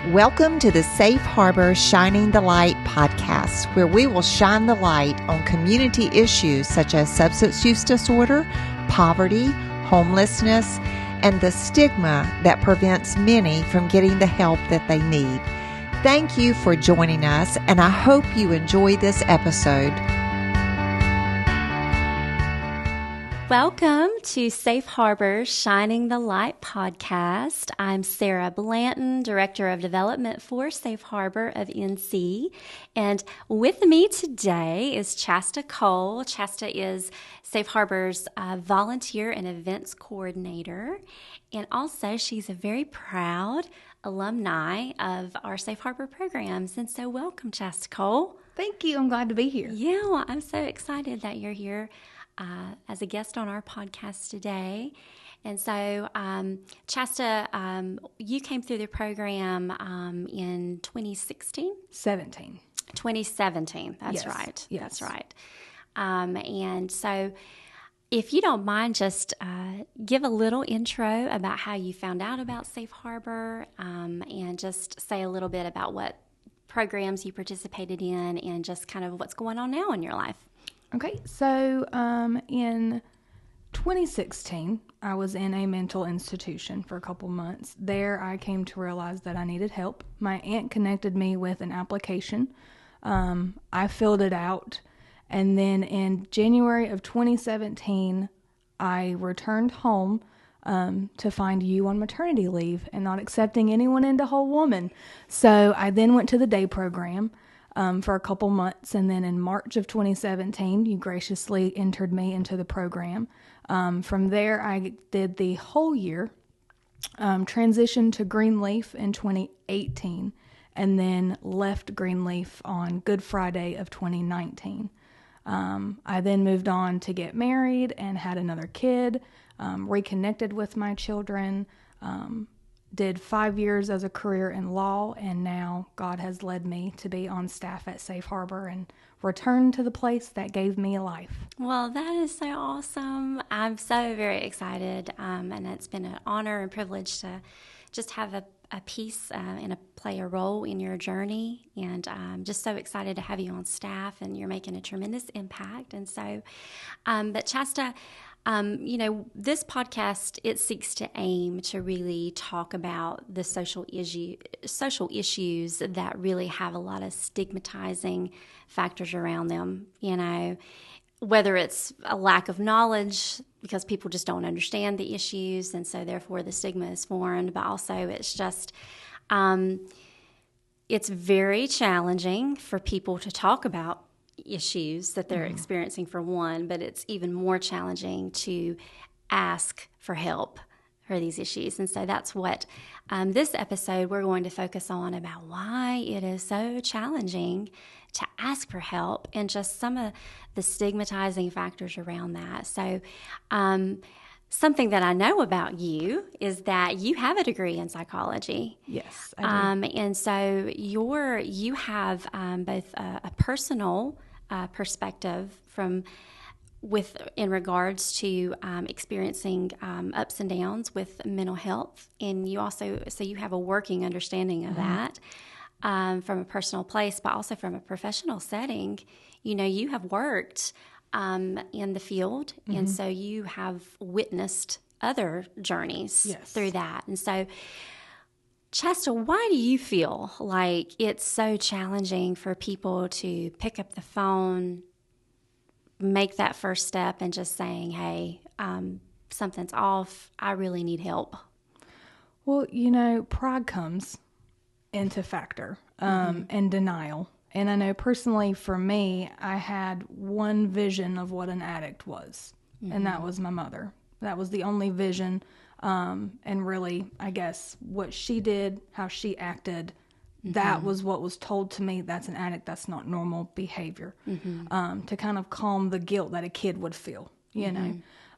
Welcome to the Safe Harbor Shining the Light podcast, where we will shine the light on community issues such as substance use disorder, poverty, homelessness, and the stigma that prevents many from getting the help that they need. Thank you for joining us, and I hope you enjoy this episode. Welcome to Safe Harbor Shining the Light podcast. I'm Sarah Blanton, Director of Development for Safe Harbor of NC. And with me today is Chasta Cole. Chasta is Safe Harbor's volunteer and events coordinator. And also she's a very proud alumni of our Safe Harbor programs. And so welcome, Chasta Cole. Thank you. I'm glad to be here. Yeah, well, I'm so excited that you're here as a guest on our podcast today. And so, Chasta, you came through the program in 2016? 2017, that's yes. right. Yes. That's right. And so, if you don't mind, just give a little intro about how you found out about Safe Harbor and just say a little bit about what programs you participated in and just kind of what's going on now in your life. Okay, so in 2016, I was in a mental institution for a couple months. There, I came to realize that I needed help. My aunt connected me with an application. I filled it out, and then in January of 2017, I returned home to find you on maternity leave and not accepting anyone into Whole Woman. So I then went to the day program for a couple months, and then in March of 2017, you graciously entered me into the program. From there, I did the whole year, transitioned to Greenleaf in 2018, and then left Greenleaf on Good Friday of 2019. I then moved on to get married and had another kid, reconnected with my children, did 5 years as a career in law, and now God has led me to be on staff at Safe Harbor and return to the place that gave me a life. Well, that is so awesome. I'm so very excited, and it's been an honor and privilege to just have a piece and play a role in your journey, and I'm just so excited to have you on staff, and you're making a tremendous impact. And so, but Chasta, this podcast, it seeks to aim to really talk about the social issues that really have a lot of stigmatizing factors around them, whether it's a lack of knowledge because people just don't understand the issues, and so therefore the stigma is formed, but also it's just, it's very challenging for people to talk about issues that they're experiencing, for one, but it's even more challenging to ask for help for these issues. And so that's what this episode we're going to focus on, about why it is so challenging to ask for help and just some of the stigmatizing factors around that. So something that I know about you is that you have a degree in psychology. Yes, I do. And so you have both a personal perspective in regards to experiencing ups and downs with mental health, and you have a working understanding of that from a personal place, but also from a professional setting. You have worked in the field, and so you have witnessed other journeys through that. And so, Chasta, why do you feel like it's so challenging for people to pick up the phone, make that first step, and just saying, hey, something's off, I really need help? Well, pride comes into factor, and denial. And I know personally for me, I had one vision of what an addict was, and that was my mother. That was the only vision. And really, I guess, what she did, how she acted, that was what was told to me. That's an addict. That's not normal behavior. To kind of calm the guilt that a kid would feel,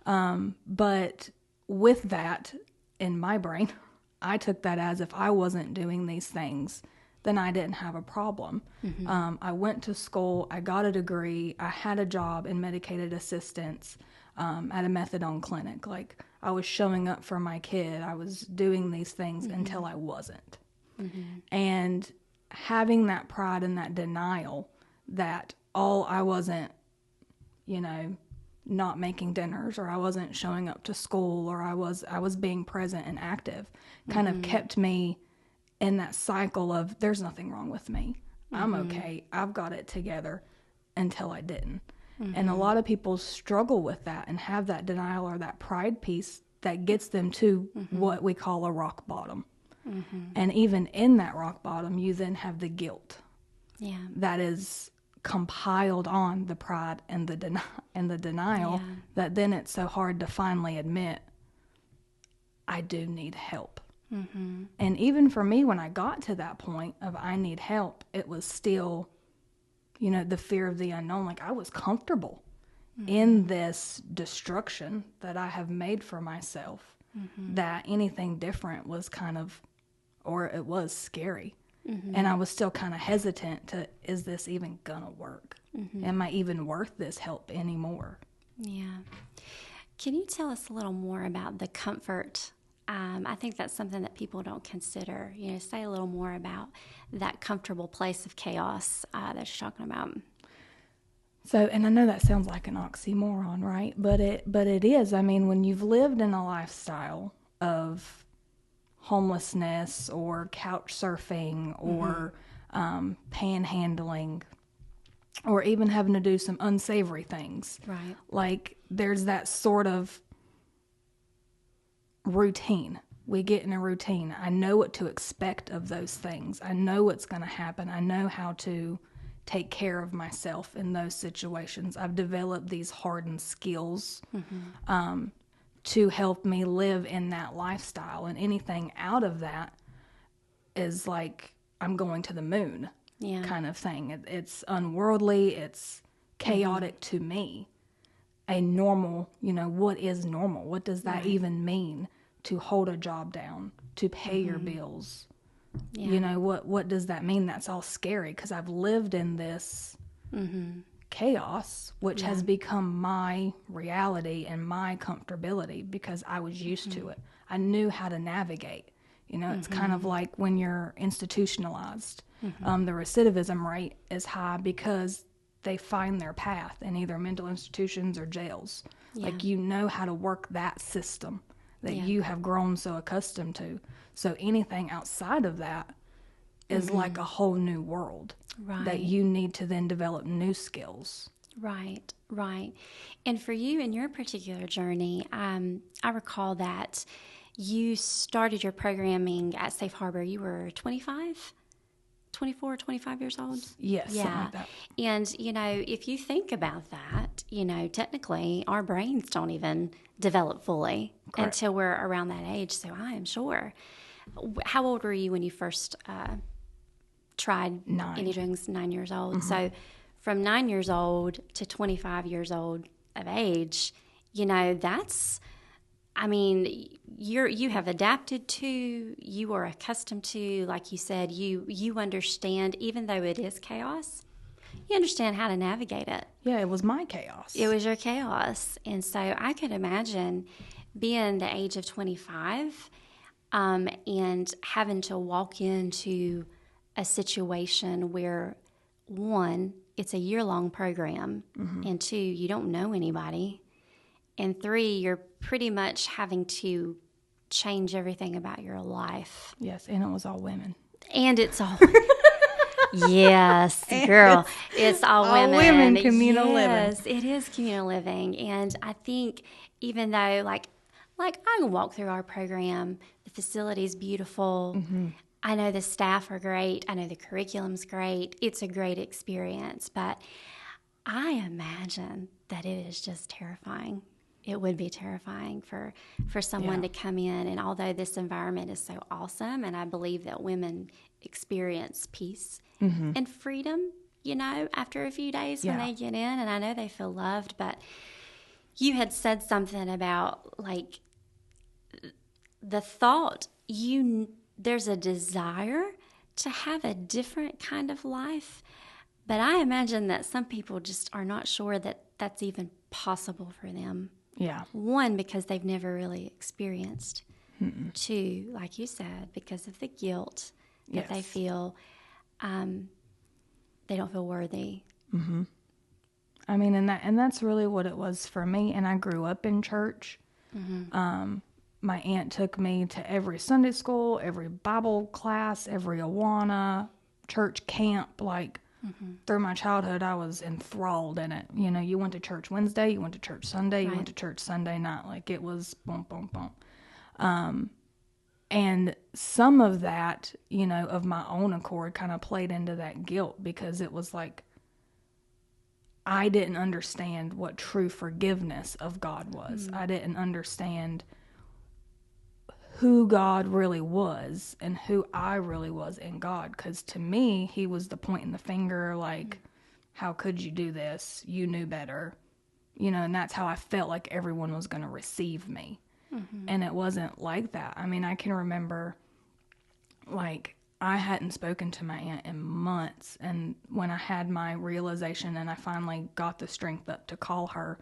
But with that in my brain, I took that as if I wasn't doing these things, then I didn't have a problem. I went to school. I got a degree. I had a job in medicated assistance at a methadone clinic. Like, I was showing up for my kid. I was doing these things until I wasn't. And having that pride and that denial that, I wasn't, not making dinners, or I wasn't showing up to school, or I was being present and active, kind of kept me in that cycle of, there's nothing wrong with me. I'm okay. I've got it together, until I didn't. And a lot of people struggle with that and have that denial or that pride piece that gets them to what we call a rock bottom. And even in that rock bottom, you then have the guilt that is compiled on the pride and the denial, that then it's so hard to finally admit, I do need help. And even for me, when I got to that point of I need help, it was still, the fear of the unknown. Like, I was comfortable in this destruction that I have made for myself, that anything different was kind of, or it was scary. And I was still kind of hesitant to, is this even gonna work? Am I even worth this help anymore? Yeah. Can you tell us a little more about the comfort? I think that's something that people don't consider. Say a little more about that comfortable place of chaos that you're talking about. So, and I know that sounds like an oxymoron, right? But it is. I mean, when you've lived in a lifestyle of homelessness or couch surfing or panhandling, or even having to do some unsavory things, right? Like, there's that sort of routine. We get in a routine. I know what to expect of those things. I know what's going to happen. I know how to take care of myself in those situations. I've developed these hardened skills to help me live in that lifestyle. And anything out of that is like, I'm going to the moon kind of thing. It's unworldly. It's chaotic to me. A normal, what is normal? What does that even mean? To hold a job down, to pay your bills. What does that mean? That's all scary, because I've lived in this chaos, which has become my reality and my comfortability, because I was used to it. I knew how to navigate. It's kind of like when you're institutionalized. The recidivism rate is high because they find their path in either mental institutions or jails. Like, how to work that system that you have grown so accustomed to. So anything outside of that is like a whole new world that you need to then develop new skills. Right. And for you in your particular journey, I recall that you started your programming at Safe Harbor. You were 24, 25 years old? Yes, something like that. And, if you think about that, technically our brains don't even develop fully until we're around that age. So I am sure. How old were you when you first tried 9. any drugs? 9 years old. So from 9 years old to 25 years old of age, that's, you have adapted to, you are accustomed to, like you said, you understand, even though it is chaos, you understand how to navigate it. Yeah, it was my chaos. It was your chaos. And so I could imagine being the age of 25 and having to walk into a situation where, one, it's a year-long program, and 2, you don't know anybody, and 3, you're pretty much having to change everything about your life. Yes, and it was all women. And it's all... Yes, girl. It's all women. Communal living. Yes, it is communal living. And I think even though, like I can walk through our program, the facility's beautiful. I know the staff are great. I know the curriculum's great. It's a great experience. But I imagine that it is just terrifying. It would be terrifying for someone to come in. And although this environment is so awesome, and I believe that women experience peace and freedom, after a few days when they get in, and I know they feel loved, but you had said something about, like, the thought, there's a desire to have a different kind of life, but I imagine that some people just are not sure that that's even possible for them. Yeah. 1, because they've never really experienced. 2, like you said, because of the guilt that they feel they don't feel worthy. Mm-hmm. I mean, and that's really what it was for me. And I grew up in church. Mm-hmm. My aunt took me to every Sunday school, every Bible class, every Awana, church camp. Like, through my childhood, I was enthralled in it. You know, you went to church Wednesday, you went to church Sunday, you went to church Sunday night. Like, it was boom, boom, boom. And some of that, you know, of my own accord kind of played into that guilt, because it was like, I didn't understand what true forgiveness of God was. I didn't understand who God really was and who I really was in God. Because to me, he was the pointing the finger, like, how could you do this? You knew better. You know, and that's how I felt like everyone was going to receive me. Mm-hmm. And it wasn't like that. I mean, I can remember, like, I hadn't spoken to my aunt in months. And when I had my realization and I finally got the strength up to call her,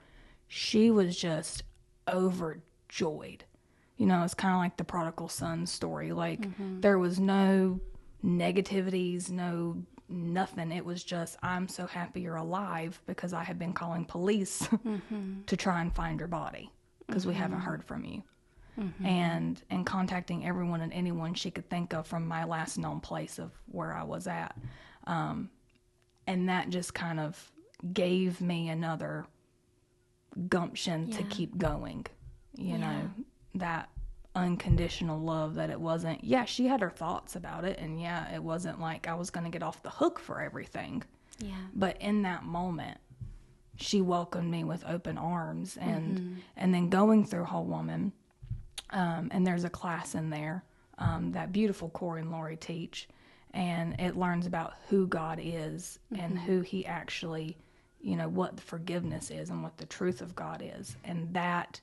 she was just overjoyed. You know, it's kind of like the prodigal son story. Like, there was no negativities, no nothing. It was just, I'm so happy you're alive, because I had been calling police to try and find your body, because we haven't heard from you. And contacting everyone and anyone she could think of from my last known place of where I was at. And that just kind of gave me another gumption to keep going, you know, that unconditional love, that it wasn't, she had her thoughts about it, and it wasn't like I was going to get off the hook for everything. But in that moment, she welcomed me with open arms. And then going through Whole Woman, and there's a class in there that beautiful Corey and Lori teach, and it learns about who God is and who he actually, you know, what forgiveness is and what the truth of God is. And that,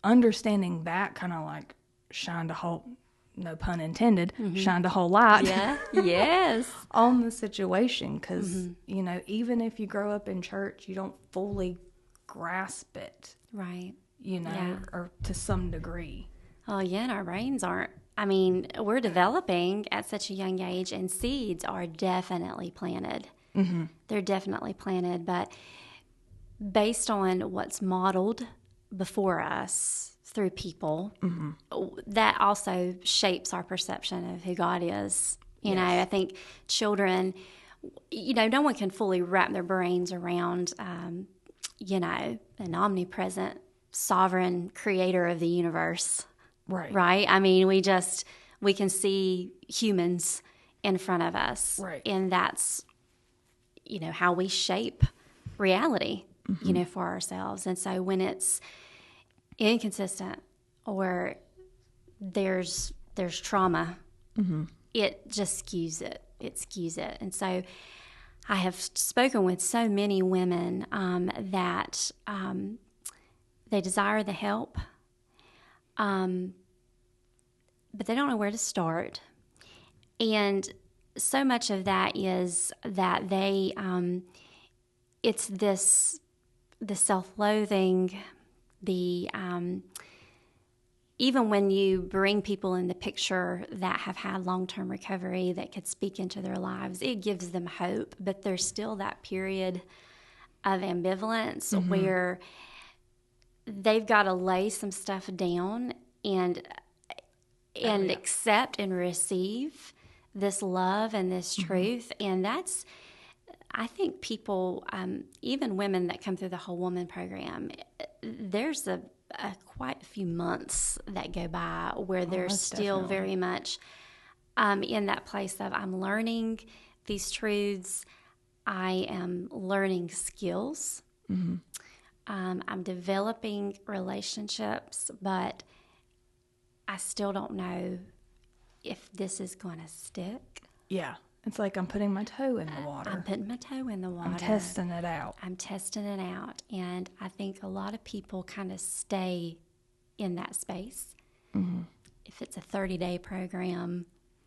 understanding that kind of like shined a whole, no pun intended, shined a whole light on the situation. Because, you know, even if you grow up in church, you don't fully grasp it. Right. You know, or to some degree. Oh, yeah, and our brains aren't. I mean, we're developing at such a young age, and seeds are definitely planted. They're definitely planted, but based on what's modeled before us through people, that also shapes our perception of who God is. You know, I think children, you know, no one can fully wrap their brains around, you know, an omnipresent, sovereign creator of the universe. Right? I mean, we can see humans in front of us. And that's, you know, how we shape reality, you know, for ourselves. And so when it's inconsistent or there's trauma, it just skews it. It skews it. And so I have spoken with so many women that they desire the help, but they don't know where to start. And so much of that is that they, it's the self-loathing, even when you bring people in the picture that have had long-term recovery that could speak into their lives, it gives them hope, but there's still that period of ambivalence where they've got to lay some stuff down and accept and receive this love and this truth. And that's, I think people, even women that come through the Whole Woman program, there's quite a few months that go by where they're still very much in that place of, I'm learning these truths, I am learning skills, I'm developing relationships, but I still don't know if this is going to stick. Yeah. It's like I'm putting my toe in the water. I'm putting my toe in the water. I'm testing it out. And I think a lot of people kind of stay in that space. If it's a 30-day program,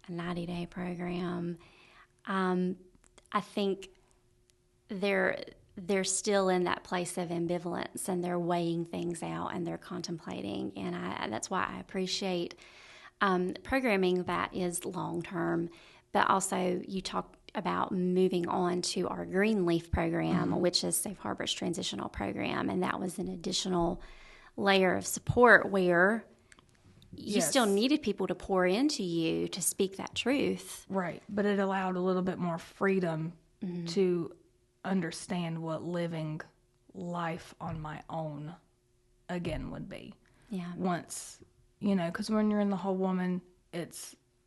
a 90-day program, I think they're still in that place of ambivalence, and they're weighing things out and they're contemplating. And that's why I appreciate programming that is long-term, but also you talked about moving on to our Greenleaf program, which is Safe Harbor's transitional program, and that was an additional layer of support where you still needed people to pour into you to speak that truth. Right, but it allowed a little bit more freedom to understand what living life on my own again would be. Yeah. Once, because when you're in the Whole Woman,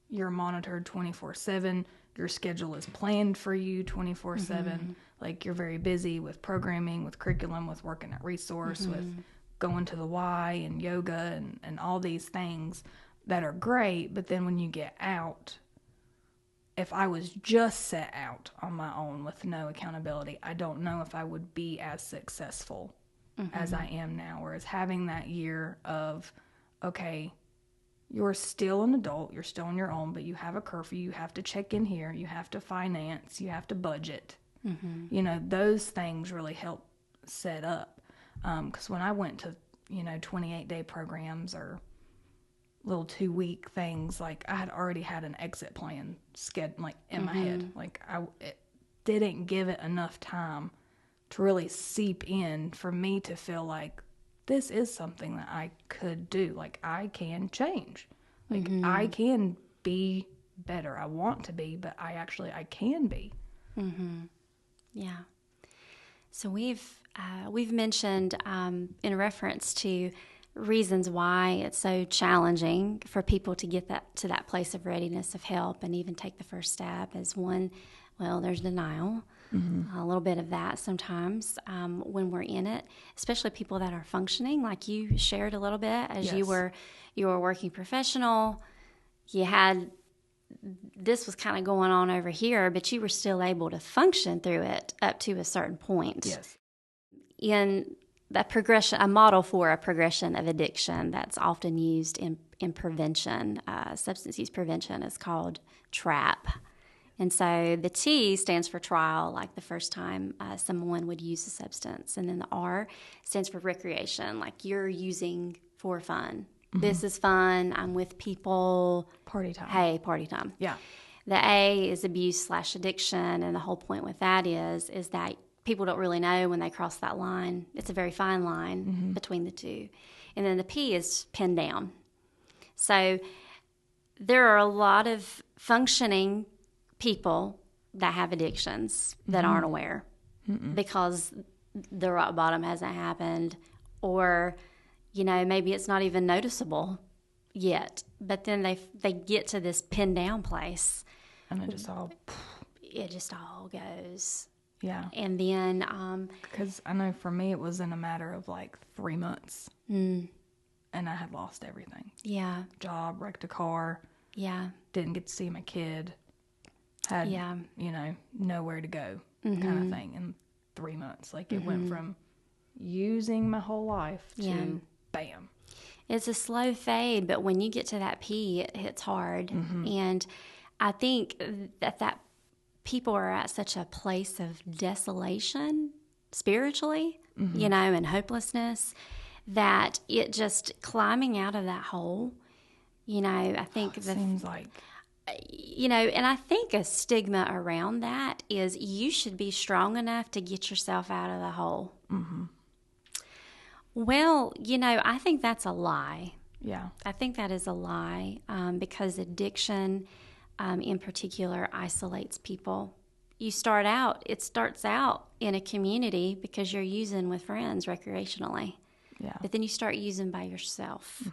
you're monitored 24/7. Your schedule is planned for you 24/7. Like, you're very busy with programming, with curriculum, with working at Resource, with going to the Y and yoga and all these things that are great. But then when you get out, if I was just set out on my own with no accountability, I don't know if I would be as successful as I am now. Whereas having that year of, okay, you're still an adult, you're still on your own, but you have a curfew, you have to check in here, you have to finance, you have to budget. Those things really help set up. Because when I went to, 28-day programs or little 2-week things, like, I had already had an exit plan in my head. Like, it didn't give it enough time to really seep in for me to feel like, this is something that I could do. Like, I can change. Like, I can be better. I want to be, but I can be. Yeah. So we've mentioned in reference to reasons why it's so challenging for people to get to that place of readiness of help and even take the first step as one. Well, there's denial. A little bit of that sometimes when we're in it, especially people that are functioning, like you shared a little bit as you were a working professional. You had this was kind of going on over here, but you were still able to function through it up to a certain point. Yes. In that progression, a model for a progression of addiction that's often used in prevention, substance use prevention, is called TRAP. And so the T stands for trial, like the first time someone would use a substance. And then the R stands for recreation, like you're using for fun. This is fun. I'm with people. Party time. Hey, party time. Yeah. The A is abuse/addiction. And the whole point with that is that people don't really know when they cross that line. It's a very fine line between the two. And then the P is pinned down. So there are a lot of functioning people that have addictions that aren't aware because the rock bottom hasn't happened, or maybe it's not even noticeable yet, but then they get to this pinned down place and it just all goes. Yeah. And then because I know for me it was in a matter of like 3 months and I had lost everything. Yeah. Job, wrecked a car. Yeah. Didn't get to see my kid. Had, nowhere to go kind of thing in 3 months. Like, it went from using my whole life to bam. It's a slow fade, but when you get to that P, it hits hard. And I think that people are at such a place of desolation spiritually, and hopelessness, that it just climbing out of that hole, I think seems like... and I think a stigma around that is you should be strong enough to get yourself out of the hole. Well, I think that's a lie. Yeah. I think that is a lie because addiction in particular isolates people. It starts out in a community because you're using with friends recreationally. Yeah. But then you start using by yourself.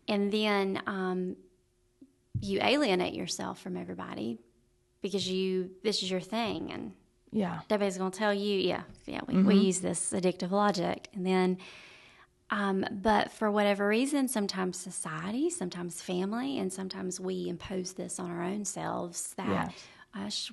And then you alienate yourself from everybody because this is your thing, and everybody's going to tell you, we use this addictive logic. And then, but for whatever reason, sometimes society, sometimes family, and sometimes we impose this on our own selves that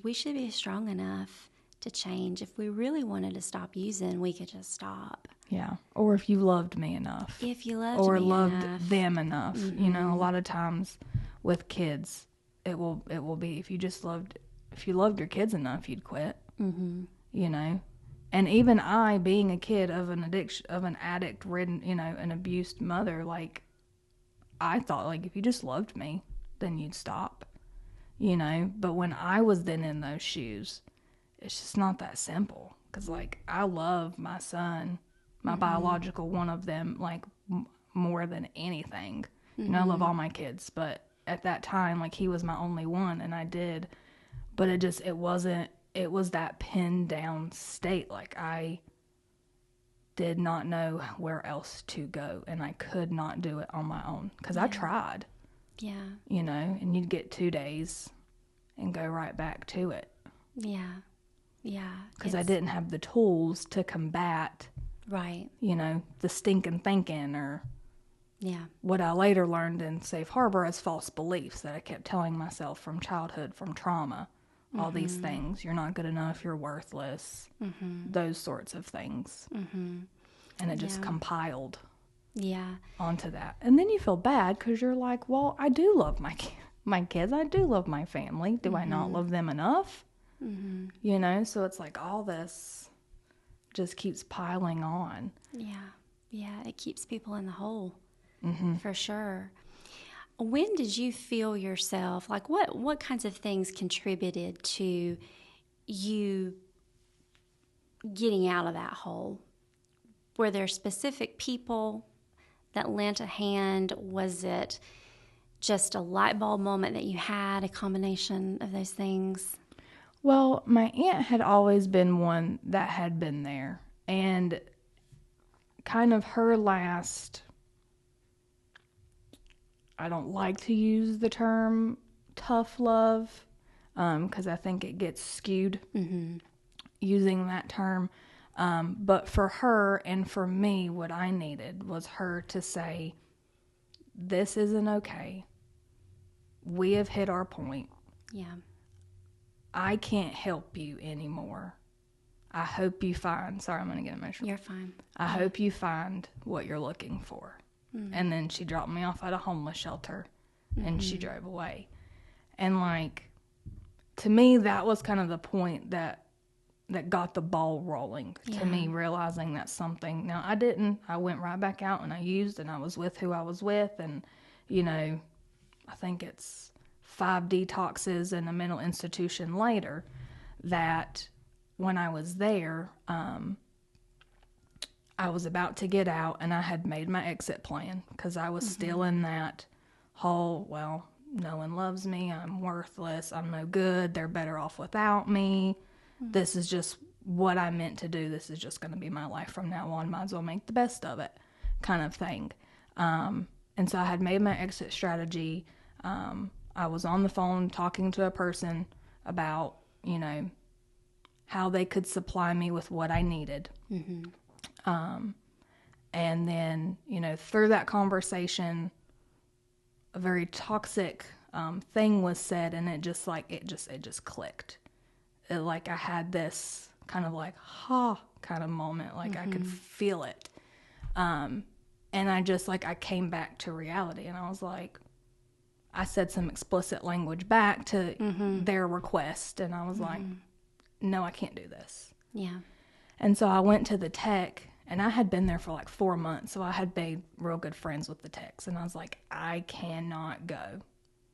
we should be strong enough to change. If we really wanted to stop using, we could just stop. Yeah. Or if you loved me enough. If you loved or me loved enough. them enough. A lot of times with kids, it will be if you loved your kids enough, you'd quit. And even I, being a kid of an addict ridden, an abused mother, like, I thought, like, if you just loved me, then you'd stop, you know? But when I was then in those shoes, it's just not that simple. Because, like, I love my son, my biological one of them, like, more than anything. You know, I love all my kids, but at that time, like, he was my only one, and I did. But it wasn't, it was that pinned down state. Like, I did not know where else to go, and I could not do it on my own because I tried. Yeah. You know, and you'd get 2 days and go right back to it. Yeah. Yeah. Because I didn't have the tools to combat, right, you know, the stinking thinking or yeah, what I later learned in Safe Harbor as false beliefs that I kept telling myself from childhood, from trauma, all these things. You're not good enough, you're worthless, those sorts of things. And it just compiled onto that. And then you feel bad because you're like, well, I do love my kids. I do love my family. Do I not love them enough? You know, so it's like all this just keeps piling on. Yeah, it keeps people in the hole, for sure. When did you feel yourself, like what kinds of things contributed to you getting out of that hole? Were there specific people that lent a hand? Was it just a light bulb moment that you had, a combination of those things? Well, my aunt had always been one that had been there, and kind of her last, I don't like to use the term tough love, because I think it gets skewed using that term. But for her and for me, what I needed was her to say, this isn't okay. We have hit our point. Yeah. I can't help you anymore. I hope you find, sorry, I'm going to get emotional. You're fine. I hope you find what you're looking for. And then she dropped me off at a homeless shelter and she drove away. And like, to me, that was kind of the point that got the ball rolling to me, realizing that something, now I went right back out and I used and I was with who I was with. And, you know, I think it's 5 detoxes in a mental institution later that when I was there, I was about to get out and I had made my exit plan because I was still in that whole, well, no one loves me, I'm worthless, I'm no good, they're better off without me. This is just what I meant to do. This is just going to be my life from now on. Might as well make the best of it kind of thing. And so I had made my exit strategy. I was on the phone talking to a person about, you know, how they could supply me with what I needed. And then, you know, through that conversation, a very toxic thing was said, and it just clicked. It, like, I had this kind of like, kind of moment, like I could feel it. And I just, like, I came back to reality, and I was like, I said some explicit language back to their request, and I was like, no, I can't do this. Yeah. And so I went to the tech, and I had been there for like 4 months, so I had made real good friends with the techs, and I was like, I cannot go.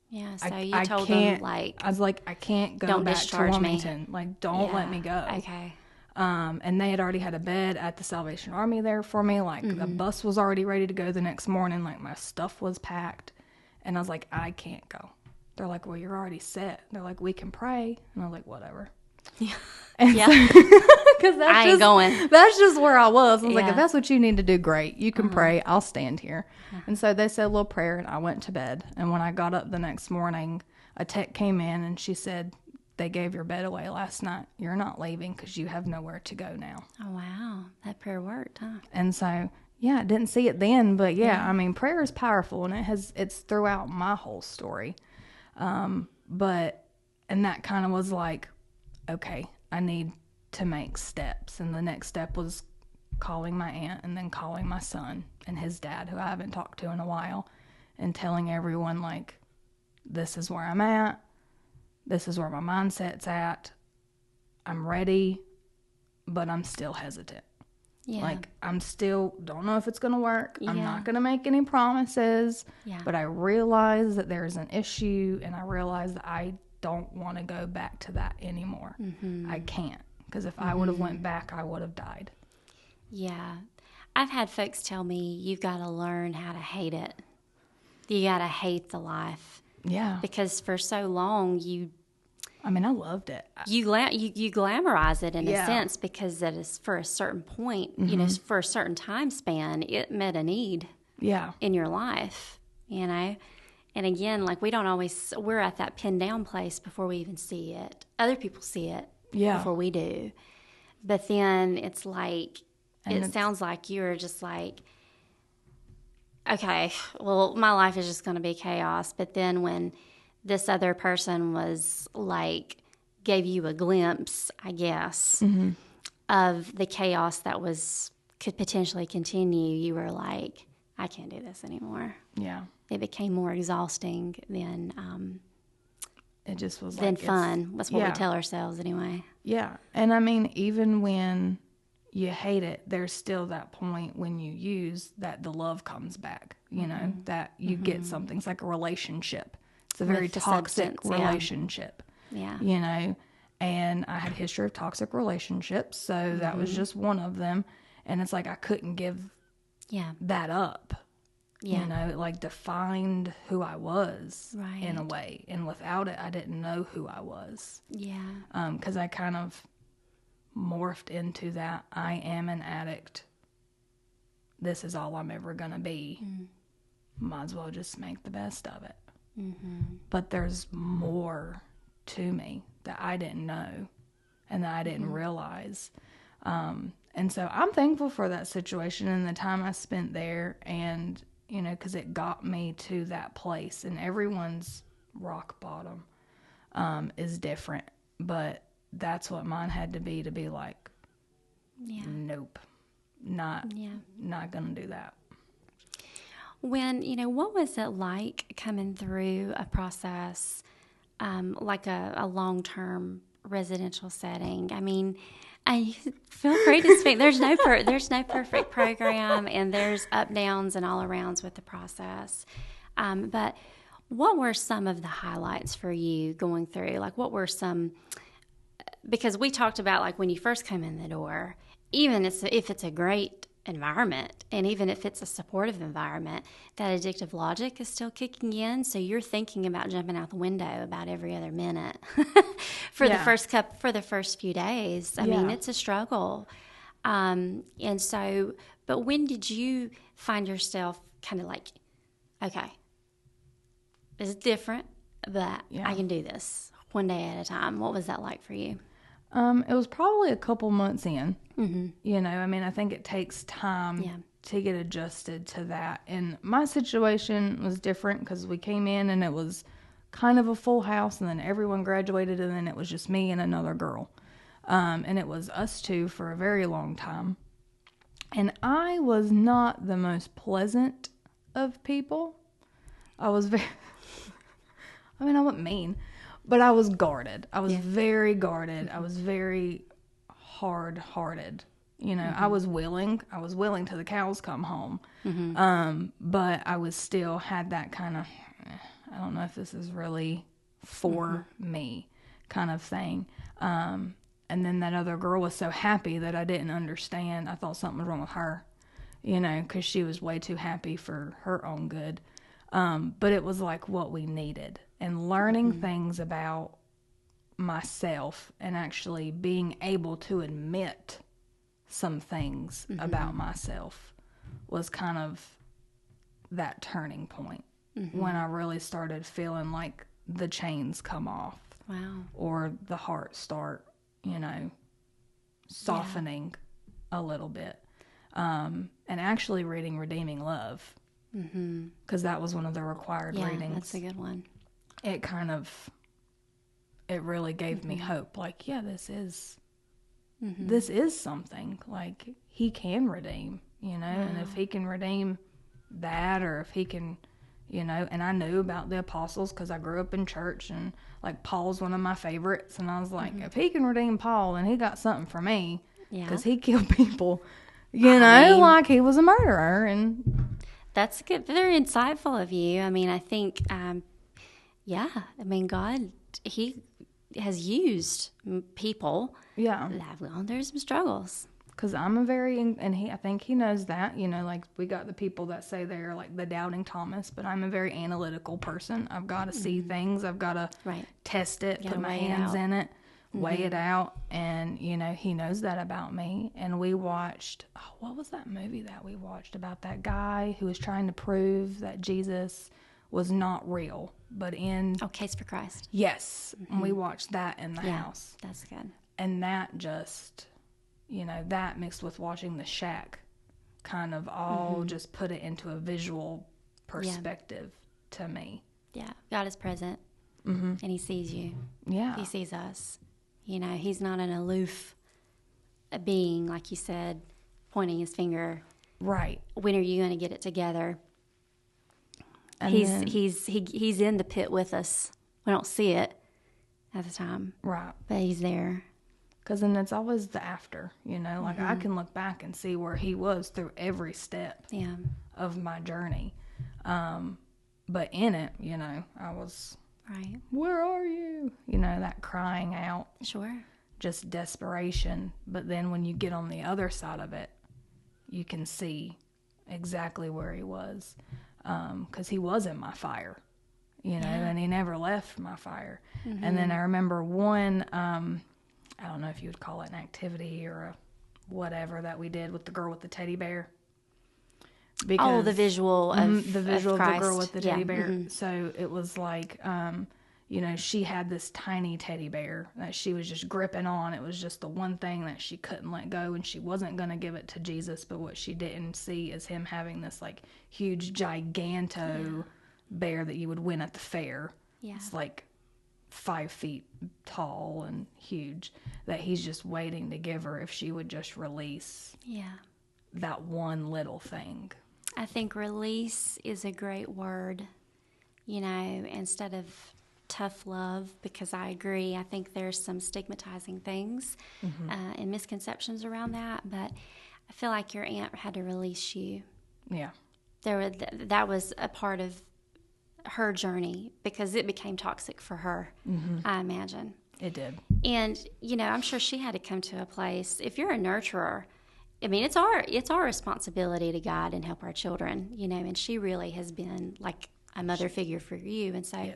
Yeah, so you told them, like, I was like, I can't go back to Wilmington. Like, don't let me go. Okay. And they had already had a bed at the Salvation Army there for me. Like, the bus was already ready to go the next morning. Like, my stuff was packed. And I was like, I can't go. They're like, well, you're already set. They're like, we can pray. And I was like, whatever. Yeah. Because I ain't going. That's just where I was. I was like, if that's what you need to do, great. You can pray. I'll stand here. And so they said a little prayer, and I went to bed. And when I got up the next morning, a tech came in, and she said, they gave your bed away last night. You're not leaving because you have nowhere to go now. Oh, wow. That prayer worked, huh? And so, yeah, I didn't see it then, but I mean, prayer is powerful, and it's throughout my whole story. And that kind of was like, okay, I need to make steps. And the next step was calling my aunt and then calling my son and his dad, who I haven't talked to in a while, and telling everyone, like, this is where I'm at. This is where my mindset's at. I'm ready, but I'm still hesitant. Yeah. Like, I'm still, don't know if it's going to work. I'm Yeah. not going to make any promises. Yeah. But I realize that there's an issue, and I realize that I don't want to go back to that anymore. I can't. Because if I would have went back, I would have died. Yeah. I've had folks tell me, you've got to learn how to hate it. You got to hate the life. Yeah. Because for so long, I mean, I loved it. you glamorize it in a Yeah. sense, because that is for a certain point, you know, for a certain time span, it met a need Yeah. in your life, you know. And again, like, we're at that pinned down place before we even see it. Other people see it before we do. But then it's like, it sounds like you're just like, okay, well, my life is just going to be chaos. But then when this other person was like, gave you a glimpse, I guess, of the chaos that could potentially continue, you were like, I can't do this anymore. Yeah. It became more exhausting than It just was than like fun. That's what we yeah. tell ourselves anyway. Yeah. And I mean, even when you hate it, there's still that point when you use that the love comes back, you know, that you get something. It's like a relationship. It's a very With the toxic substance, yeah. relationship, Yeah. you know, and I had a history of toxic relationships. So that was just one of them. And it's like, I couldn't give Yeah. that up. Yeah. You know, it like defined who I was Right. in a way. And without it, I didn't know who I was. Yeah. 'Cause I kind of morphed into that. I am an addict. This is all I'm ever going to be. Might as well just make the best of it. But there's more to me that I didn't know and that I didn't realize. And so I'm thankful for that situation and the time I spent there, and, you know, because it got me to that place. And everyone's rock bottom is different, but that's what mine had to be like, nope, not gonna do that. When, you know, what was it like coming through a process like a long-term residential setting? I mean, I feel free to speak. There's no perfect program, and there's up, downs, and all arounds with the process. But what were some of the highlights for you going through? Like, what were some? Because we talked about, like, when you first come in the door, even if it's a great environment, and even if it's a supportive environment, that addictive logic is still kicking in. So you're thinking about jumping out the window about every other minute for the first few days. I mean, it's a struggle. And so, but when did you find yourself kind of like, okay, it's different, but I can do this one day at a time? What was that like for you? It was probably a couple months in. You know, I mean, I think it takes time to get adjusted to that. And my situation was different because we came in and it was kind of a full house, and then everyone graduated, and then it was just me and another girl. And it was us two for a very long time. And I was not the most pleasant of people. I was very, I mean, I wasn't mean, but I was guarded. I was very guarded. I was very hard-hearted. You know, I was willing till the cows come home. But I was still had that kind of, I don't know if this is really for me kind of thing. And then that other girl was so happy that I didn't understand. I thought something was wrong with her, you know, because she was way too happy for her own good. But it was like what we needed. And learning things about myself and actually being able to admit some things about myself was kind of that turning point when I really started feeling like the chains come off. Wow. Or the heart start, you know, softening a little bit. And actually reading Redeeming Love, because that was one of the required readings. That's a good one. It kind of, it really gave me hope. Like, this is something. Like, he can redeem, you know, and if he can redeem that, or if he can, you know, and I knew about the apostles because I grew up in church, and like Paul's one of my favorites, and I was like, if he can redeem Paul, then he got something for me, because he killed people, Like he was a murderer. And that's good. Very insightful of you. I mean, I think, God, he has used people that have gone through some struggles. Because I'm I think he knows that, like we got the people that say they're like the doubting Thomas, but I'm a very analytical person. I've got to see things. I've got to test it, put my hands in it, weigh it out. And, he knows that about me. And we watched, what was that movie that we watched about that guy who was trying to prove that Jesus was not real, but Case for Christ. Yes. And we watched that in the house. That's good. And that just... that mixed with watching The Shack kind of all just put it into a visual perspective to me. Yeah. God is present and he sees you. Yeah. He sees us. He's not an aloof being, like you said, pointing his finger. Right. When are you going to get it together? And he's in the pit with us. We don't see it at the time. Right. But he's there. Because then it's always the after, like I can look back and see where he was through every step of my journey. But in it, I was, where are you? That crying out. Sure. Just desperation. But then when you get on the other side of it, you can see exactly where he was. Because he was in my fire, and he never left my fire. And then I remember one... I don't know if you would call it an activity or a whatever that we did with the girl with the teddy bear. Because, the visual of the visual of the Christ. girl with the teddy bear. So it was like, she had this tiny teddy bear that she was just gripping on. It was just the one thing that she couldn't let go, and she wasn't going to give it to Jesus. But what she didn't see is him having this like huge giganto bear that you would win at the fair. Yeah. It's like 5 feet tall and huge, that he's just waiting to give her if she would just release that one little thing. I think release is a great word, instead of tough love, because I agree. I think there's some stigmatizing things and misconceptions around that, but I feel like your aunt had to release you. Yeah. That was a part of her journey, because it became toxic for her, I imagine. It did. And, I'm sure she had to come to a place, if you're a nurturer, I mean, it's our responsibility to guide and help our children, and she really has been like a mother figure for you. And so,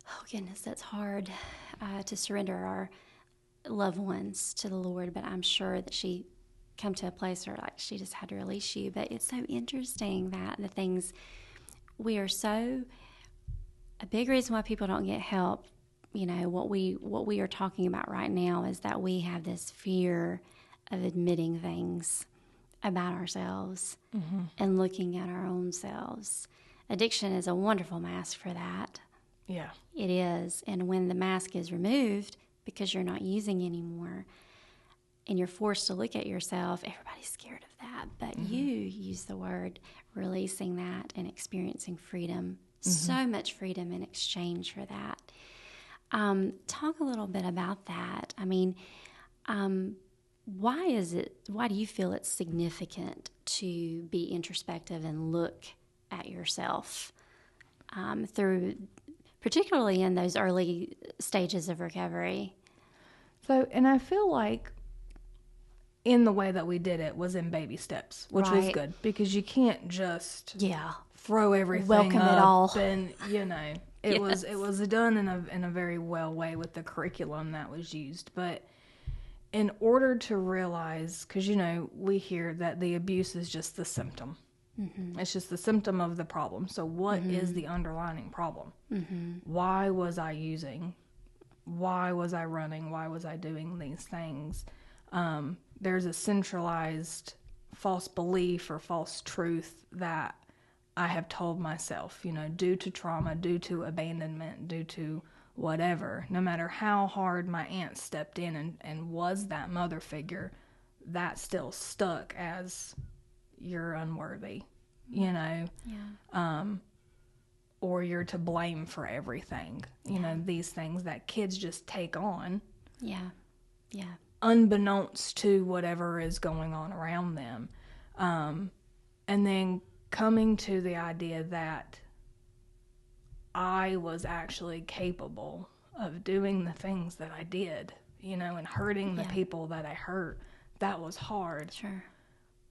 oh goodness, that's hard to surrender our loved ones to the Lord, but I'm sure that she come to a place where like she just had to release you. But it's so interesting that the things... a big reason why people don't get help, what we are talking about right now is that we have this fear of admitting things about ourselves and looking at our own selves. Addiction is a wonderful mask for that. Yeah. It is. And when the mask is removed because you're not using anymore and you're forced to look at yourself, everybody's scared of that. But you use the word releasing that and experiencing freedom, so much freedom in exchange for that. Talk a little bit about that. I mean, why do you feel it's significant to be introspective and look at yourself through, particularly in those early stages of recovery? So, and I feel like in the way that we did it was in baby steps, which was good, because you can't just throw everything welcome up it all, and it was done in a very well way with the curriculum that was used. But in order to realize, because we hear that the abuse is just the symptom. It's just the symptom of the problem. So what is the underlying problem? Why was I using? Why was I running? Why was I doing these things? There's a centralized false belief or false truth that I have told myself, due to trauma, due to abandonment, due to whatever. No matter how hard my aunt stepped in and was that mother figure, that still stuck as you're unworthy, or you're to blame for everything. These things that kids just take on. unbeknownst to whatever is going on around them. And then coming to the idea that I was actually capable of doing the things that I did, you know, and hurting the people that I hurt. That was hard. Sure.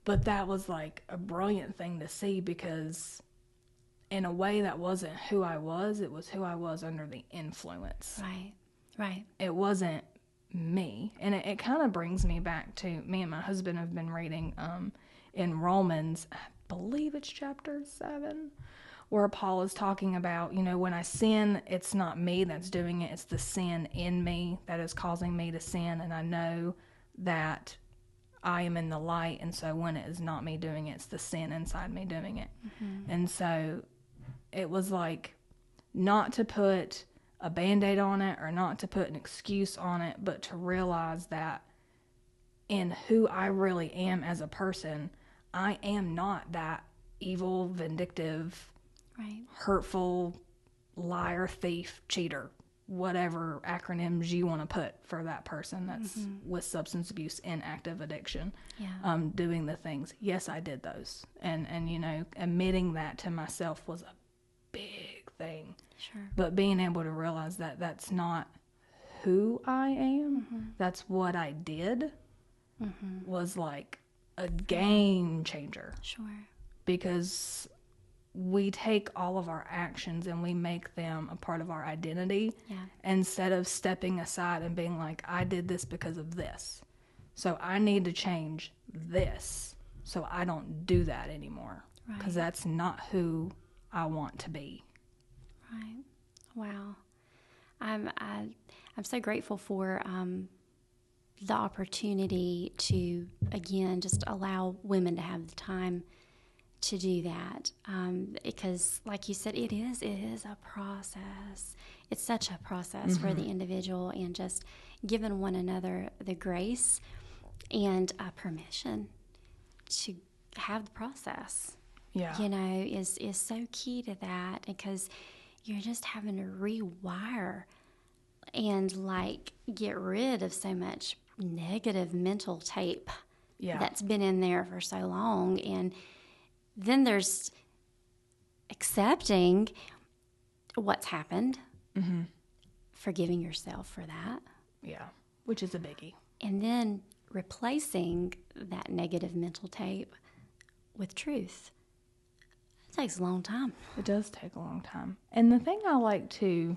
But that was like a brilliant thing to see, because in a way that wasn't who I was. It was who I was under the influence. Right. It wasn't me. And it kind of brings me back to, me and my husband have been reading in Romans, I believe it's chapter 7, where Paul is talking about, you know, when I sin, it's not me that's doing it. It's the sin in me that is causing me to sin. And I know that I am in the light. And so when it is not me doing it, it's the sin inside me doing it. Mm-hmm. And so it was like, not to put a Band-Aid on it or not to put an excuse on it, but to realize that in who I really am as a person, I am not that evil, vindictive, hurtful, liar, thief, cheater, whatever acronyms you want to put for that person that's with substance abuse and active addiction, doing the things. Yes, I did those. And you know, admitting that to myself was a big thing. Sure. But being able to realize that that's not who I am, that's what I did, was like a game changer. Sure. Because we take all of our actions and we make them a part of our identity, instead of stepping aside and being like, I did this because of this, so I need to change this so I don't do that anymore, because that's not who I want to be. Right. Wow. I'm so grateful for the opportunity to, again, just allow women to have the time to do that, because like you said, it is a process. It's such a process for the individual, and just giving one another the grace and permission to have the process, you know, is so key to that, because you're just having to rewire and like get rid of so much negative mental tape that's been in there for so long. And then there's accepting what's happened, forgiving yourself for that. Yeah, which is a biggie. And then replacing that negative mental tape with truth. It takes a long time. It does take a long time. And the thing I like to,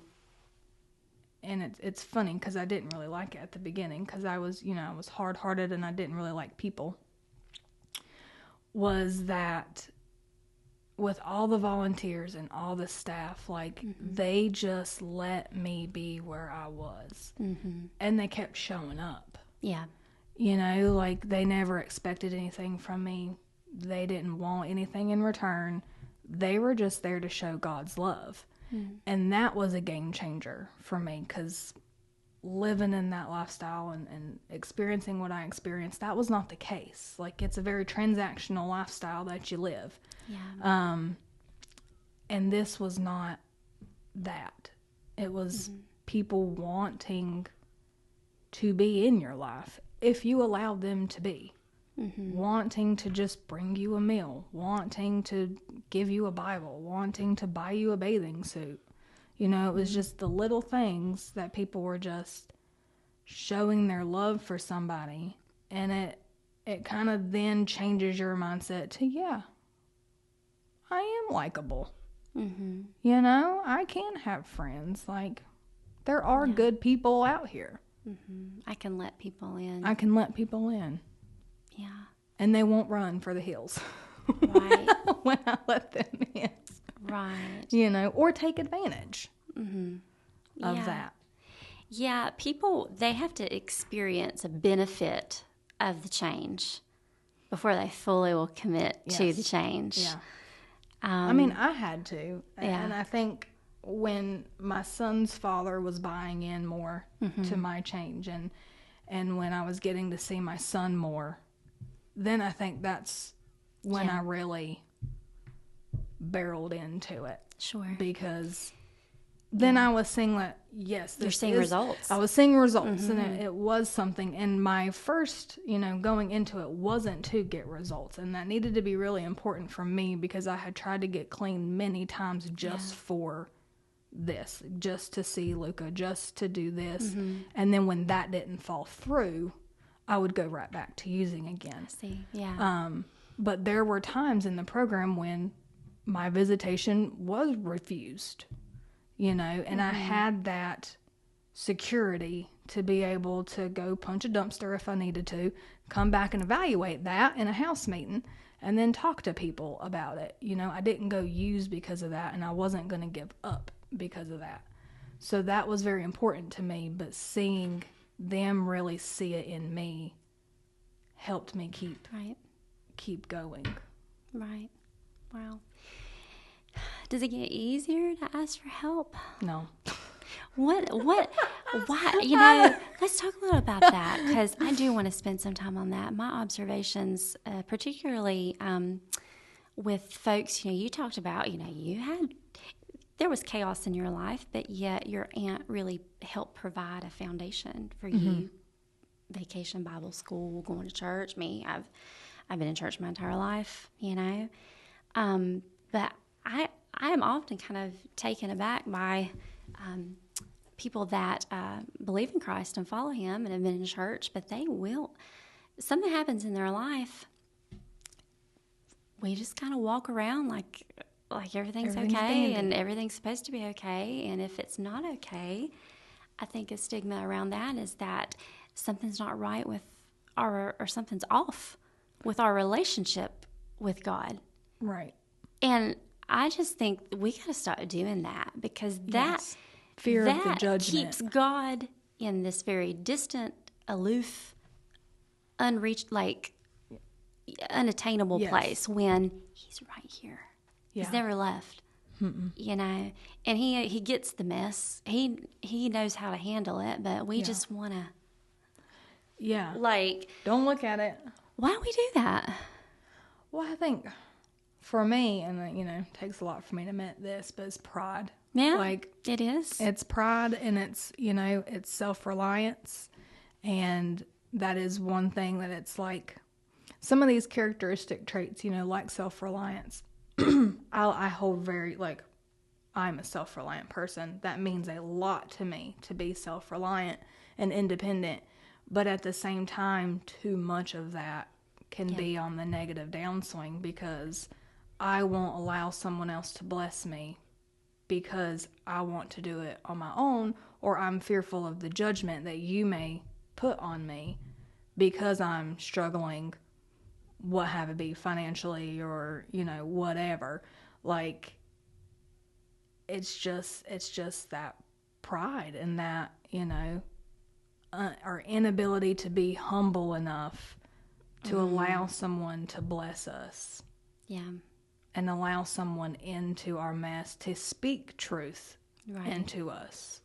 and it's funny because I didn't really like it at the beginning, because I was hard-hearted and I didn't really like people, was that with all the volunteers and all the staff, like, they just let me be where I was. And they kept showing up. Yeah. You know, like, they never expected anything from me. They didn't want anything in return. They were just there to show God's love. And that was a game changer for me, because living in that lifestyle and experiencing what I experienced, that was not the case. Like, it's a very transactional lifestyle that you live. Yeah. And this was not that. It was people wanting to be in your life if you allow them to be. Wanting to just bring you a meal, wanting to give you a Bible, wanting to buy you a bathing suit. You know, it was just the little things that people were just showing their love for somebody. And it kind of then changes your mindset to, I am likable. You know, I can have friends. Like, there are good people out here. I can let people in. I can let people in. Yeah. And they won't run for the hills. Right. When I let them in. Right. You know, or take advantage of that. Yeah, people, they have to experience a benefit of the change before they fully will commit to the change. Yeah. I mean, I had to. Yeah. And I think when my son's father was buying in more to my change, and when I was getting to see my son more, then I think that's when I really barreled into it. Sure. Because then I was seeing that, yes, you're seeing results. I was seeing results, and it was something. And my first, going into it wasn't to get results. And that needed to be really important for me because I had tried to get clean many times just for this, just to see Luca, just to do this. And then when that didn't fall through, I would go right back to using again. I see, yeah. But there were times in the program when my visitation was refused. And I had that security to be able to go punch a dumpster if I needed to, come back and evaluate that in a house meeting, and then talk to people about it. I didn't go use because of that, and I wasn't going to give up because of that. So that was very important to me, but seeing them really see it in me helped me keep going. Right. Wow. Does it get easier to ask for help? No. Why? Let's talk a little about that, because I do want to spend some time on that. My observations, particularly with folks, you talked about, there was chaos in your life, but yet your aunt really helped provide a foundation for you. Vacation Bible school, going to church. Me, I've been in church my entire life, but I am often kind of taken aback by people that believe in Christ and follow Him and have been in church, but something happens in their life. We just kind of walk around like everything's okay dandy. And everything's supposed to be okay. And if it's not okay, I think a stigma around that is that something's not right with or something's off with our relationship with God. Right. And I just think we got to stop doing that, because that fear of the judgment keeps God in this very distant, aloof, unreached, unattainable place when He's right here. Yeah. He's never left. And He gets the mess. He knows how to handle it, but we just want to. Yeah. Don't look at it. Why do we do that? Well, I think for me, and it takes a lot for me to admit this, but it's pride. Yeah, it is. It's pride, and it's, it's self-reliance. And that is one thing that it's some of these characteristic traits, like self-reliance, I hold very, I'm a self-reliant person. That means a lot to me to be self-reliant and independent. But at the same time, too much of that can be on the negative downswing, because I won't allow someone else to bless me because I want to do it on my own, or I'm fearful of the judgment that you may put on me because I'm struggling, what have it be, financially or, whatever. It's just that pride and that, our inability to be humble enough to allow someone to bless us. Yeah. And allow someone into our mess to speak truth into us.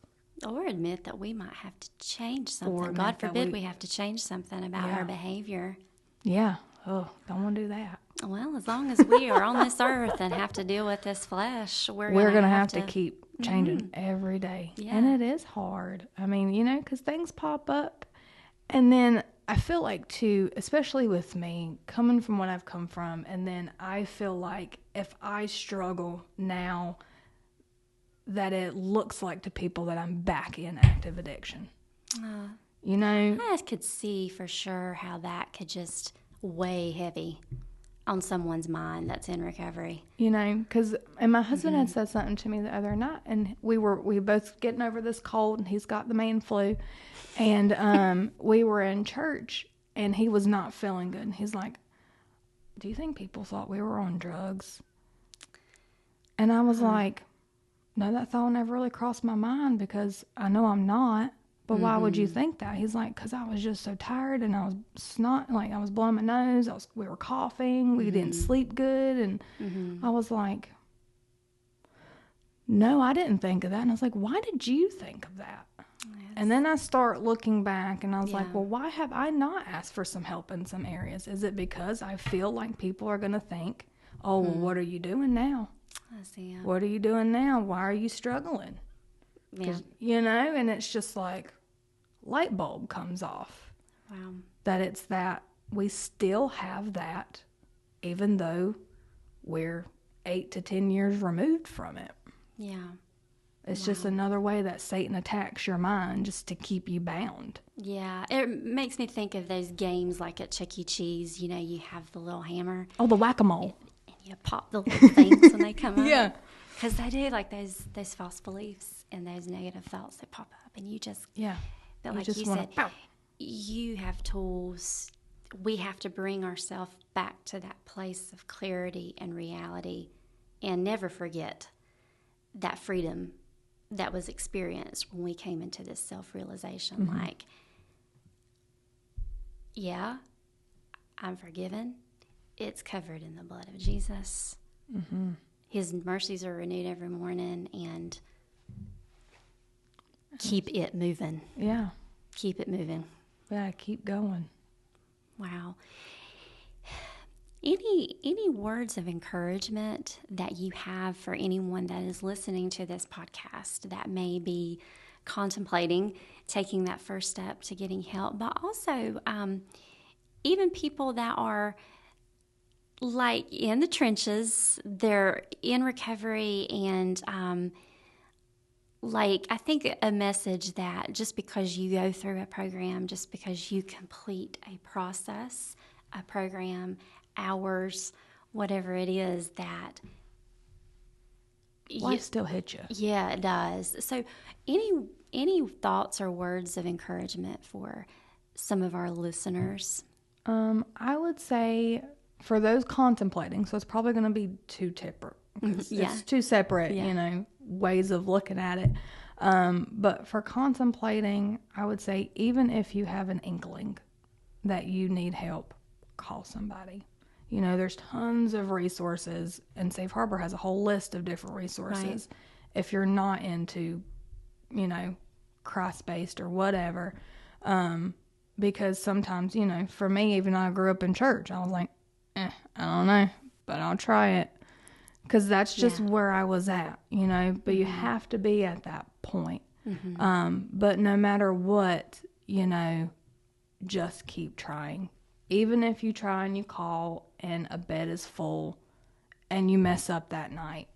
Or admit that we might have to change something. God forbid we have to change something about our behavior. Yeah. Oh, don't want to do that. Well, as long as we are on this earth and have to deal with this flesh, we're going to have to keep changing every day. Yeah. And it is hard. I mean, because things pop up. And then I feel like, too, especially with me, coming from what I've come from, and then I feel like if I struggle now, that it looks like to people that I'm back in active addiction. I could see for sure how that could just weigh heavy on someone's mind that's in recovery. Because my husband had said something to me the other night, and we both getting over this cold, and he's got the man flu, and we were in church, and he was not feeling good, and he's like, "Do you think people thought we were on drugs?" And I was like, "No, that thought never really crossed my mind, because I know I'm not. But why would you think that?" He's like, "Because I was just so tired, and I was I was blowing my nose. We were coughing. We didn't sleep good." And I was like, "No, I didn't think of that." And I was like, "Why did you think of that?" Yes. And then I start looking back, and I was like, "Well, why have I not asked for some help in some areas? Is it because I feel like people are going to think, oh, well, what are you doing now? I see. What are you doing now? Why are you struggling?" Yeah. And it's just like light bulb comes off. Wow. That it's that we still have that, even though we're 8 to 10 years removed from it. Yeah. It's just another way that Satan attacks your mind just to keep you bound. Yeah. It makes me think of those games like at Chuck E. Cheese. You have the little hammer. Oh, the whack-a-mole. And you pop the little things when they come up. Yeah. Because they do, like those false beliefs and those negative thoughts that pop up. And you just, but like you said, pow. You have tools. We have to bring ourselves back to that place of clarity and reality and never forget that freedom that was experienced when we came into this self-realization. Like, yeah, I'm forgiven. It's covered in the blood of Jesus. His mercies are renewed every morning, and keep it moving. Yeah. Keep it moving. Yeah, keep going. Wow. Any words of encouragement that you have for anyone that is listening to this podcast that may be contemplating taking that first step to getting help, but also even people that are like in the trenches, they're in recovery, and I think a message that just because you go through a program, just because you complete a process, a program, hours, whatever it is, that Life still hits you. Yeah, it does. So any thoughts or words of encouragement for some of our listeners? I would say for those contemplating, so it's probably going to be it's two separate, ways of looking at it. But for contemplating, I would say even if you have an inkling that you need help, call somebody. There's tons of resources, and Safe Harbor has a whole list of different resources. Right. If you're not into, Christ-based or whatever, because sometimes, for me, even though I grew up in church, I was like, I don't know, but I'll try it. Because that's just where I was at, but you have to be at that point. But no matter what, just keep trying. Even if you try and you call and a bed is full and you mess up that night,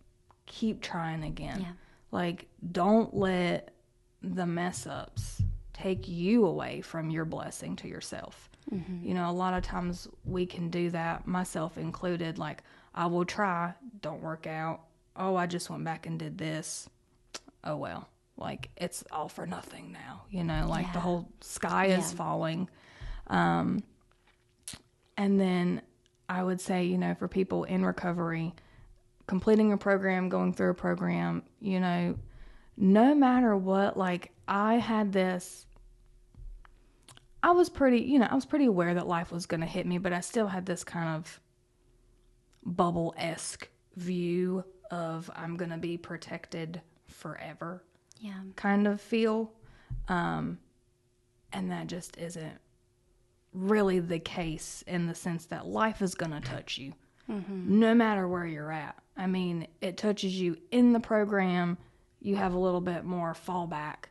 keep trying again. Yeah. Like, don't let the mess ups take you away from your blessing to yourself. A lot of times we can do that, myself included. Like, I will try, don't work out. Oh, I just went back and did this. Oh, well, like, it's all for nothing now, the whole sky is falling. And then I would say, for people in recovery, completing a program, going through a program, no matter what, like, I had this, I was pretty aware that life was going to hit me, but I still had this kind of bubble-esque view of I'm going to be protected forever kind of feel. And that just isn't really the case, in the sense that life is going to touch you no matter where you're at. I mean, it touches you in the program. You have a little bit more fallback.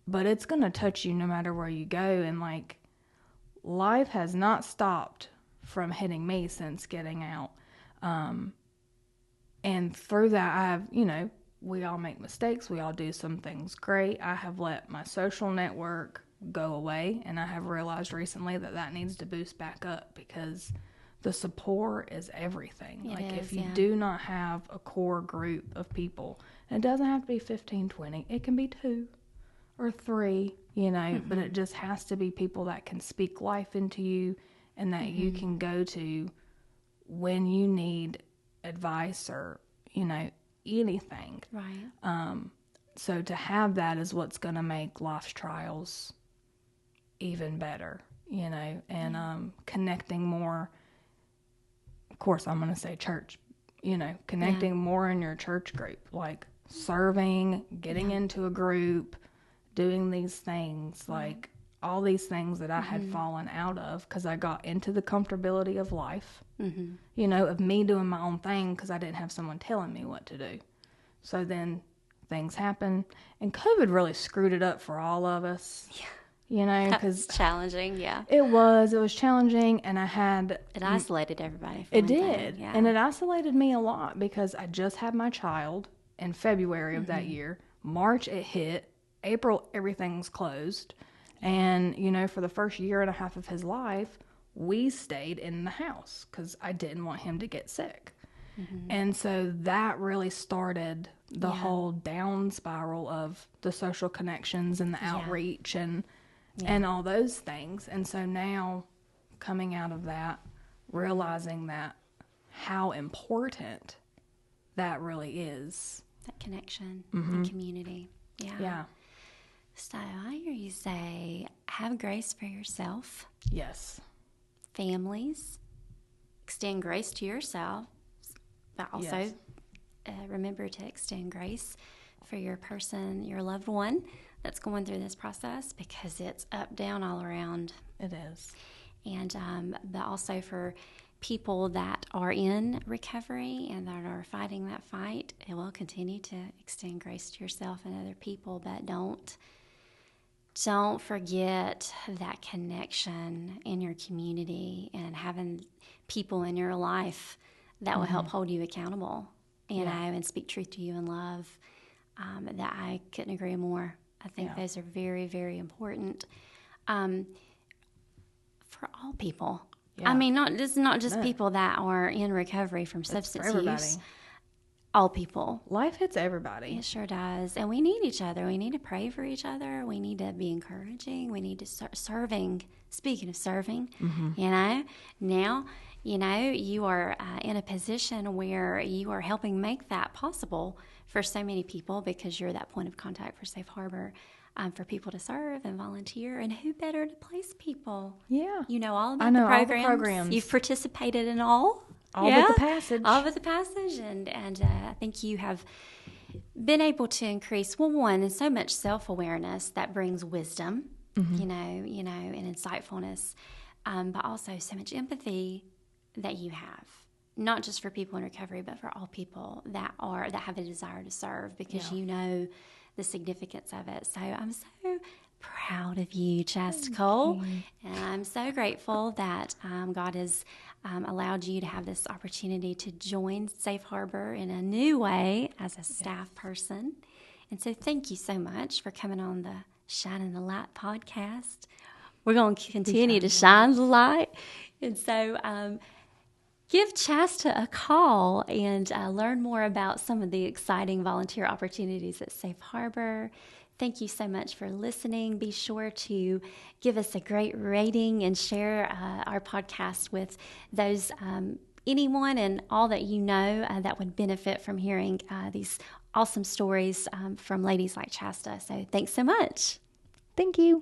But it's going to touch you no matter where you go. And like, life has not stopped from hitting me since getting out. And through that, I have, we all make mistakes. We all do some things great. I have let my social network go away, and I have realized recently that needs to boost back up, because the support is everything. If you do not have a core group of people, and it doesn't have to be 15, 20, it can be 2 or 3, but it just has to be people that can speak life into you and that you can go to when you need advice or, anything. Right. So to have that is what's going to make life's trials even better, and connecting more. Of course, I'm going to say church, connecting more in your church group, like serving, getting into a group, doing these things, like all these things that I had fallen out of because I got into the comfortability of life, of me doing my own thing because I didn't have someone telling me what to do. So then things happen. And COVID really screwed it up for all of us. Yeah. You know, because challenging, yeah. It was challenging, and it isolated everybody. It did, yeah. And it isolated me a lot because I just had my child in February of that year. March it hit, April everything's closed, and you know, for the first year and a half of his life, we stayed in the house because I didn't want him to get sick. And so that really started the whole down spiral of the social connections and the outreach and all those things. And so now, coming out of that, realizing that how important that really is. That connection, the community. Yeah. So I hear you say, have grace for yourself. Yes. Families, extend grace to yourself, but also remember to extend grace for your person, your loved one that's going through this process, because it's up, down, all around. It is. And but also for people that are in recovery and that are fighting that fight, it will continue to extend grace to yourself and other people, but don't forget that connection in your community and having people in your life that will help hold you accountable, you know, and speak truth to you in love. That I couldn't agree more. I think those are very, very important for all people. Yeah. I mean, not just people that are in recovery from substance use. All people. Life hits everybody. It sure does. And we need each other. We need to pray for each other. We need to be encouraging. We need to start serving. Speaking of serving, you know, now, you know, you are in a position where you are helping make that possible for so many people, because you're that point of contact for Safe Harbor, for people to serve and volunteer. And who better to place people? Yeah. You know all about the programs. All the programs. You've participated in all. All but the passage. All but the passage. And I think you have been able to increase, well, one, and so much self-awareness that brings wisdom, you know, and insightfulness, but also so much empathy that you have, not just for people in recovery, but for all people that have a desire to serve, because you know the significance of it. So I'm so proud of you, Chasta Cole, and I'm so grateful that God has allowed you to have this opportunity to join Safe Harbor in a new way as a staff person. And so thank you so much for coming on the Shining the Light podcast. We're going to continue to shine the light. And so give Chasta a call and learn more about some of the exciting volunteer opportunities at Safe Harbor. Thank you so much for listening. Be sure to give us a great rating and share our podcast with those, anyone and all that you know that would benefit from hearing these awesome stories from ladies like Chasta. So thanks so much. Thank you.